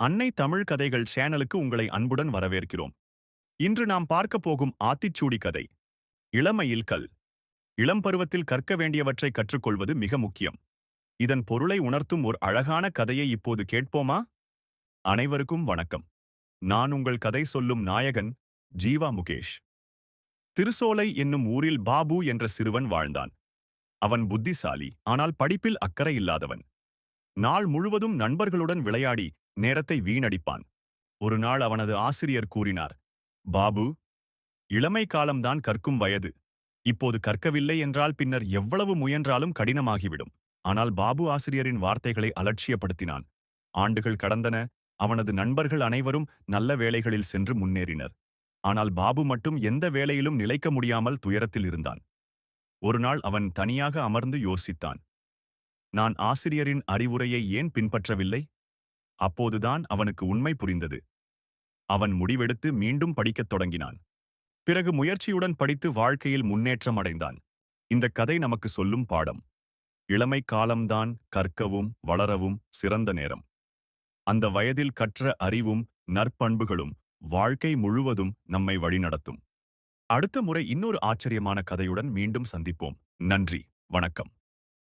அன்னை தமிழ் கதைகள் சேனலுக்கு உங்களை அன்புடன் வரவேற்கிறோம். இன்று நாம் பார்க்க போகும் ஆத்திச்சூடி கதை இளமையில் கல். இளம் பருவத்தில் கற்க வேண்டியவற்றை கற்றுக்கொள்வது மிக முக்கியம். இதன் பொருளை உணர்த்தும் ஒரு அழகான கதையை இப்போது கேட்போமா? அனைவருக்கும் வணக்கம். நான் உங்கள் கதை சொல்லும் நாயகன் ஜீவா முகேஷ். திருசோலை என்னும் ஊரில் பாபு என்ற சிறுவன் வாழ்ந்தான். அவன் புத்திசாலி, ஆனால் படிப்பில் அக்கறை இல்லாதவன். நாள் முழுவதும் நண்பர்களுடன் விளையாடி நேரத்தை வீணடிப்பான். ஒரு நாள் அவனது ஆசிரியர் கூறினார், பாபு, இளமை காலம்தான் கற்கும் வயது. இப்போது கற்கவில்லை என்றால் பின்னர் எவ்வளவு முயன்றாலும் கடினமாகிவிடும். ஆனால் பாபு ஆசிரியரின் வார்த்தைகளை அலட்சியப்படுத்தினான். ஆண்டுகள் கடந்தன. அவனது நண்பர்கள் அனைவரும் நல்ல வேலைகளில் சென்று முன்னேறினர். ஆனால் பாபு மட்டும் எந்த வேலையிலும் நிலைக்க முடியாமல் துயரத்தில் இருந்தான். ஒரு நாள் அவன் தனியாக அமர்ந்து யோசித்தான். நான் ஆசிரியரின் அறிவுரையை ஏன் பின்பற்றவில்லை? அப்போதுதான் அவனுக்கு உண்மை புரிந்தது. அவன் முடிவெடுத்து மீண்டும் படிக்கத் தொடங்கினான். பிறகு முயற்சியுடன் படித்து வாழ்க்கையில் முன்னேற்றம் அடைந்தான். இந்த கதை நமக்கு சொல்லும் பாடம்: இளமை காலம்தான் கற்கவும் வளரவும் சிறந்த நேரம். அந்த வயதில் கற்ற அறிவும் நற்பண்புகளும் வாழ்க்கை முழுவதும் நம்மை வழிநடத்தும். அடுத்த முறை இன்னொரு ஆச்சரியமான கதையுடன் மீண்டும் சந்திப்போம். நன்றி, வணக்கம்.